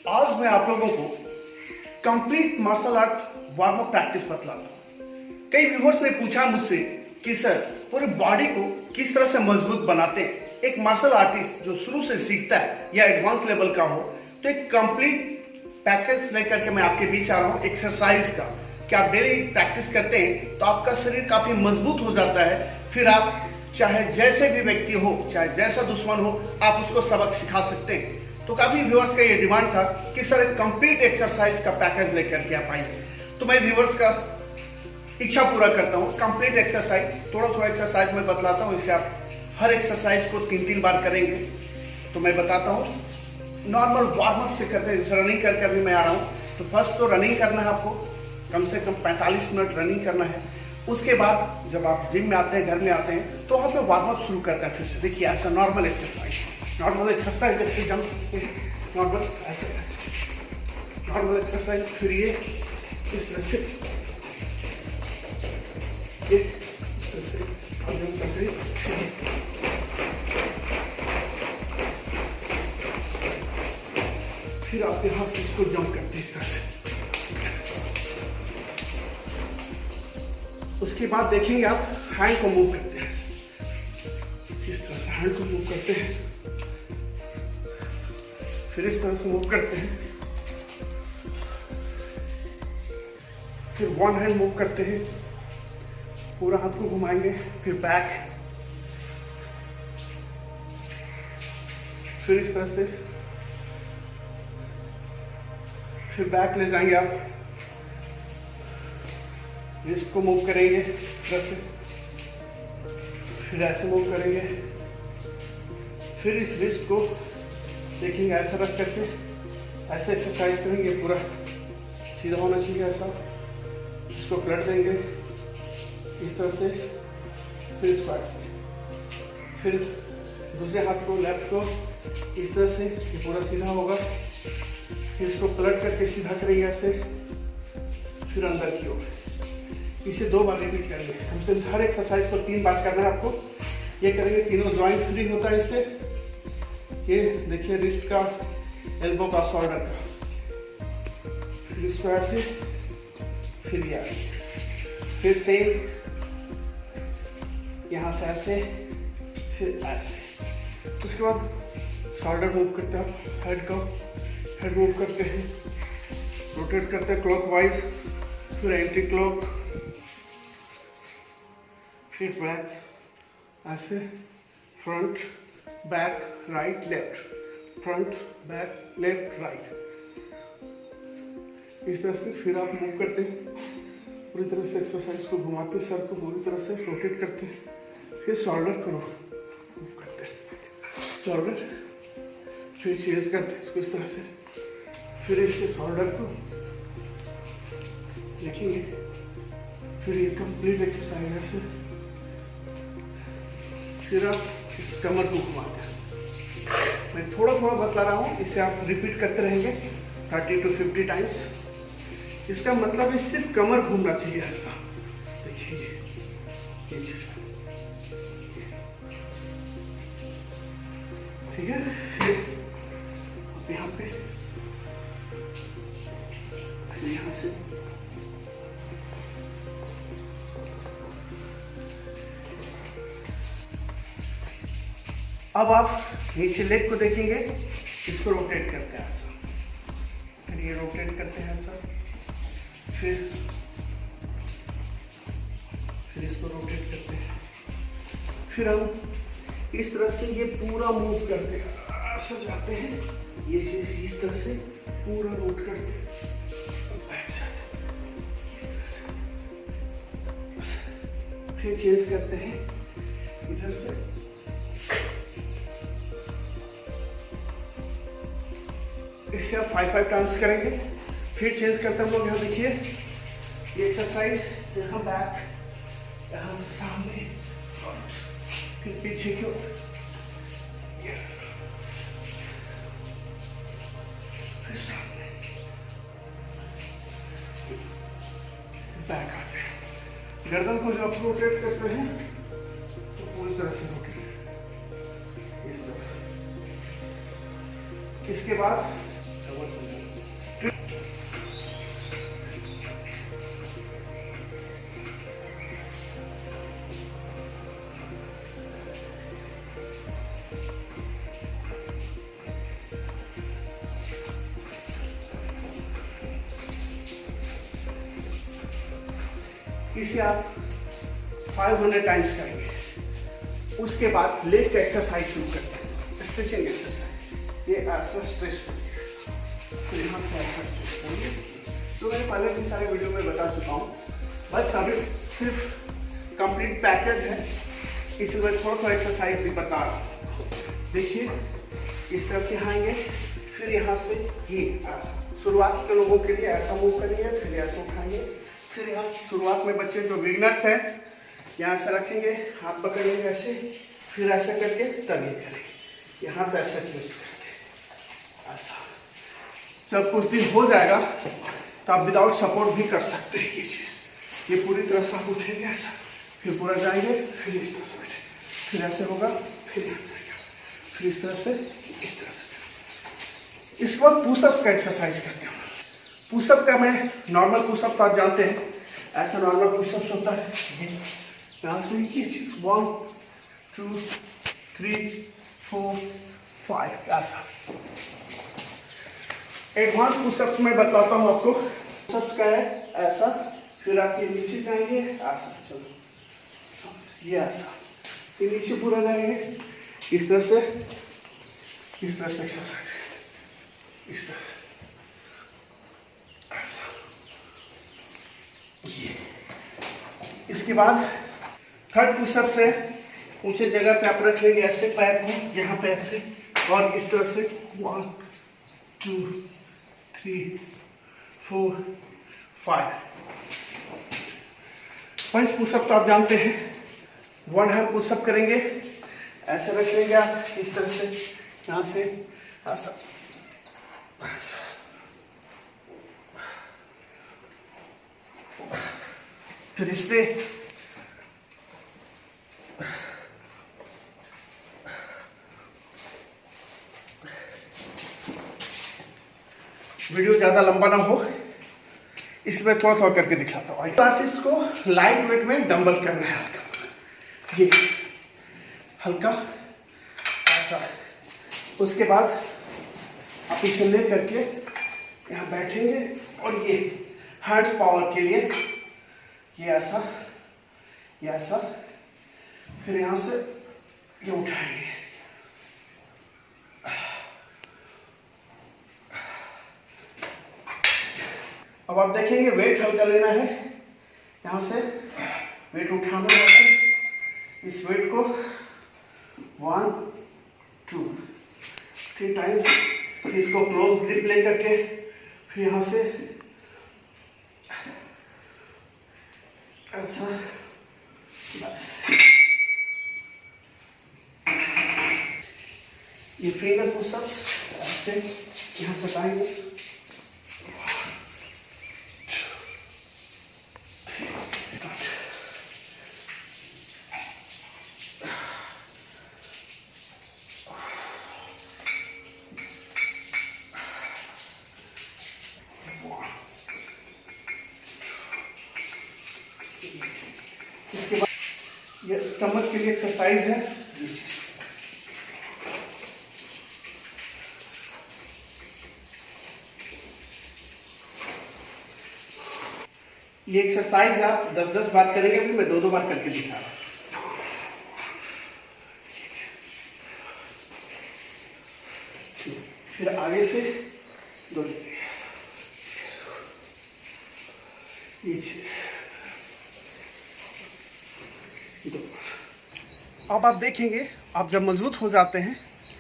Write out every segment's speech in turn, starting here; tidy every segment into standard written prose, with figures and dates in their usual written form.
आज मैं आप लोगों को complete martial art warm up practice बतलाता हूँ। कई व्यूअर्स ने पूछा मुझसे कि सर पूरी बॉडी को किस तरह से मजबूत बनाते हैं। एक मार्शल आर्टिस्ट जो शुरू से सीखता है या एडवांस लेवल का हो तो एक कंप्लीट पैकेज लेकर के मैं आपके बीच आ रहा हूँ एक्सरसाइज का कि आप डेली प्रैक्टिस करते हैं तो आपका शरीर काफी मजबूत हो जाता है। फिर आप चाहे जैसे भी व्यक्ति हो, चाहे जैसा दुश्मन हो, आप उसको सबक सिखा सकते हैं। तो काफी व्यूअर्स का ये डिमांड था कि सर एक कंप्लीट एक्सरसाइज का पैकेज लेकर के आप आइए। तो मैं व्यूअर्स का इच्छा पूरा करता हूँ। कंप्लीट एक्सरसाइज, थोड़ा थोड़ा एक्सरसाइज मैं बतलाता हूँ, इससे आप हर एक्सरसाइज को 3-3 बार करेंगे। तो मैं बताता हूँ, नॉर्मल वार्म अप से करते हैं। जैसे रनिंग करके अभी मैं आ रहा हूँ तो फर्स्ट तो रनिंग करना है आपको, कम से कम 45 मिनट रनिंग करना है। उसके बाद जब आप जिम में आते हैं, घर में आते हैं, तो वहाँ पे वार्म अप शुरू करते हैं। फिर से देखिए ऐसा नॉर्मल एक्सरसाइज जैसे जंप, नॉर्मल ऐसे नॉर्मल एक्सरसाइज। फिर ये इस तरह से जंप करते हैं। फिर आप यहाँ से इसको जंप करते हैं इस तरह से। उसके बाद देखेंगे आप हैंड को मूव करते हैं, इस तरह से हैंड को मूव करते हैं। फिर इस तरह से मूव करते हैं। फिर वन हैंड मूव करते हैं, पूरा हाथ को घुमाएंगे। फिर बैक, फिर इस तरह से, फिर बैक ले जाएंगे आप, इसको मूव करेंगे इस तरह से, फिर ऐसे मूव करेंगे। फिर इस रिस्ट को देखेंगे ऐसा रख करके ऐसे एक्सरसाइज करेंगे, पूरा सीधा होना चाहिए ऐसा। इसको पलट देंगे इस तरह से, फिर इसको ऐसे, फिर दूसरे हाथ को, लेफ्ट को इस तरह से, ये पूरा सीधा होगा। फिर इसको पलट करके सीधा करेंगे ऐसे, फिर अंदर की ओर। इसे 2 बार रिपीट करेंगे। हमसे हर एक्सरसाइज को 3 बार करना है आपको। ये करेंगे, तीनों जॉइंट फ्री होता है इससे। ये देखिए रिस्ट का, एल्बो का, शोल्डर का। फिर इसको ऐसे, फिर ये ऐसे, फिर सेम यहाँ से ऐसे, फिर ऐसे। उसके बाद शोल्डर मूव करते हैं आप, हेड मूव करते हैं, रोटेट करते हैं क्लॉकवाइज, फिर एंटी क्लॉक, फिर बैक ऐसे, front back right left, front back left right, इस तरह से। फिर आप मूव करते हैं पूरी तरह से, एक्सरसाइज को घुमाते, सर को पूरी तरह से रोटेट करते हैं। फिर शोल्डर को मूव करते हैं, शोल्डर, फिर चेंज करते हैं इसको इस तरह से। फिर इससे शोल्डर को देखेंगे, फिर ये कंप्लीट एक्सरसाइज ऐसे। फिर आप इस कमर को घुमाते हैं। मैं थोड़ा थोड़ा बतला रहा हूँ, इसे आप रिपीट करते रहेंगे 30 to 50 टाइम्स। इसका मतलब है सिर्फ कमर घूमना चाहिए ऐसा। देखिए ये ठीक है। यहाँ पे, यहाँ से अब आप नीचे लेग को देखेंगे, इसको रोटेट करते हैं ऐसा, फिर ये रोटेट करते हैं ऐसा, फिर इसको रोटेट करते हैं। फिर हम इस तरह से ये पूरा मूव करते हैं, ऐसा जाते हैं, ये चीज इस तरह से पूरा रोट करते हैं, बैक जाते हैं इस तरह से। फिर चेंज करते हैं इधर से, इसे आप 5 टाइम्स करेंगे। फिर चेंज करते हैं हम लोग। यहाँ देखिए ये एक्सरसाइज, यहाँ बैक, यहाँ सामने, फ्रंट, फिर पीछे की ओर, फिर सामने, बैक आते हैं। गर्दन को जब आप रोटेट करते हैं तो पूरी तरह से रोटेट, इस तरह से इसके बाद इसे आप 500 टाइम्स करेंगे। उसके बाद लेग का एक्सरसाइज शुरू करते हैं, स्ट्रेचिंग एक्सरसाइज। ये ऐसा स्ट्रेच करिए, फिर यहाँ से ऐसा स्ट्रेच करिए। तो मैंने पहले भी सारे वीडियो में बता चुका हूँ, बस अभी सिर्फ कंप्लीट पैकेज है, इसलिए मैं थोड़ा एक्सरसाइज भी बता रहा हूँ। देखिए इस तरह से आएंगे, फिर यहाँ से ये ऐसा। शुरुआत के लोगों के लिए ऐसा मूव करिए, फिर ऐसा उठाएंगे, फिर यहाँ शुरुआत में बच्चे जो बिगनर्स हैं यहाँ से रखेंगे, हाथ पकड़ेंगे ऐसे, फिर ऐसा करके तब ये करेंगे। यहाँ तो ऐसा ट्विस्ट करते हैं ऐसा। जब कुछ दिन हो जाएगा तो आप विदाउट सपोर्ट भी कर सकते हैं ये चीज़। ये पूरी तरह से आप उठेंगे ऐसा, फिर पूरा जाएंगे, फिर इस तरह से बैठे, फिर ऐसे होगा, फिर यहाँ जाएगा, फिर इस तरह से, इस तरह से। इसके बाद पुशअप्स का एक्सरसाइज करते हैं। पुशअप का मैं नॉर्मल पुशअप तो आप जानते हैं, ऐसा नॉर्मल पुशअप्स होता है। यहाँ से ये चीज 1 2 3 4 5 ऐसा। एडवांस पुशअप में बताता हूँ आपको। पुशअप्स का है ऐसा, फिर आप ये नीचे जाएंगे ऐसा, चलो ये ऐसा, ये नीचे पूरा जाएंगे इस तरह से, इस तरह से एक्सरसाइज इस तरह से ऐसा। ये इसके बाद थर्ड पुशअप से ऊंचे जगह पे आप रख लेंगे ऐसे पैर को, यहाँ पे ऐसे, और इस तरह से 1 2 3 4 5। पंच पुशअप तो आप जानते हैं, 1 हैंड पुशअप करेंगे, ऐसे रख लेंगे आप इस तरह से, यहाँ से ऐसा ऐसा। फिर इससे वीडियो ज्यादा लंबा ना हो इसमें थोड़ा थोड़ा करके दिखाता हूँ। आर्टिस्ट को लाइट वेट में डंबल करना है, हल्का ये हल्का ऐसा। उसके बाद आप इसे ले करके यहाँ बैठेंगे और ये हैंड्स पावर के लिए ये ऐसा, ये ऐसा, फिर यहाँ से ये उठाएंगे। अब आप देखेंगे वेट हल्का लेना है, यहाँ से वेट उठाना है। इस वेट को 1 2 3 टाइम्स, फिर इसको क्लोज ग्रिप ले करके, फिर यहाँ से ऐसा, बस। ये फिंगर पुशअप्स ऐसे यहाँ से लाएंगे, इसके बाद ये स्टमक के लिए एक्सरसाइज है। ये एक्सरसाइज आप 10-10 बार करेंगे, फिर मैं 2-2 बार करके दिखा रहा हूँ। फिर आगे से 2 ये चीज। अब आप देखेंगे, आप जब मजबूत हो जाते हैं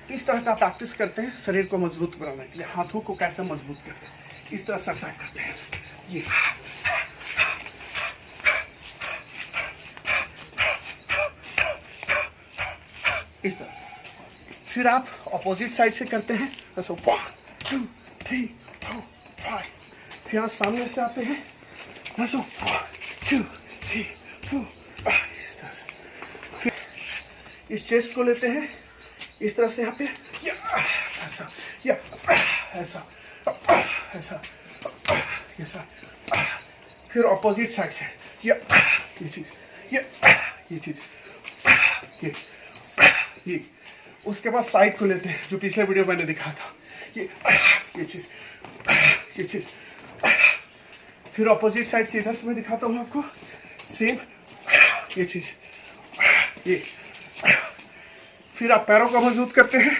तो इस तरह का प्रैक्टिस करते हैं शरीर को मजबूत बनाने के लिए। हाथों को कैसे मजबूत करते हैं, इस तरह से अटैक करते हैं ये, इस तरह। फिर आप अपोजिट साइड से करते हैं, ऐसे 1 2 3 4 5। फिर यहाँ सामने से आते हैं, ऐसे 1 2 3 4 5, इस तरह से। फिर इस चेस्ट को लेते हैं इस तरह से, यहाँ पे ऐसा, या ऐसा ऐसा ऐसा, फिर ऑपोजिट साइड से ये चीज, ये चीज, ये उसके बाद साइड को लेते हैं जो पिछले वीडियो मैंने दिखाया था, ये चीज, फिर ऑपोजिट साइड से इधर से मैं दिखाता हूँ आपको, सेम ये चीज, ये फिर आप पैरों को मजबूत करते हैं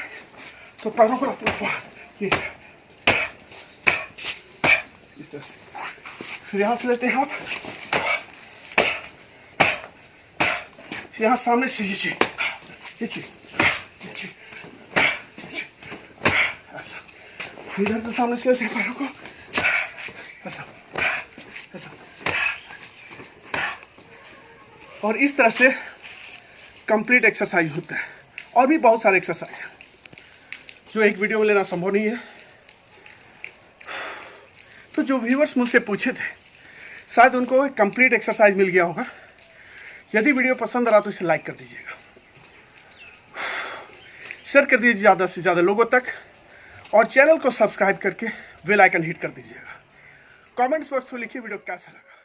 तो पैरों को ये इस तरह से, फिर यहाँ से लेते हैं आप, फिर यहाँ सामने से ये चीज ऐसा, फिर इधर से सामने से लेते हैं पैरों को ऐसा ऐसा, और इस तरह से कंप्लीट एक्सरसाइज होता है। और भी बहुत सारे एक्सरसाइज हैं जो एक वीडियो में लेना संभव नहीं है। तो जो व्यूअर्स मुझसे पूछे थे शायद उनको एक कंप्लीट एक्सरसाइज मिल गया होगा। यदि वीडियो पसंद आ रहा तो इसे लाइक कर दीजिएगा, शेयर कर दीजिए ज़्यादा से ज़्यादा लोगों तक, और चैनल को सब्सक्राइब करके बेल आइकन हिट कर दीजिएगा। कमेंट्स बॉक्स में लिखिए वीडियो कैसा लगा।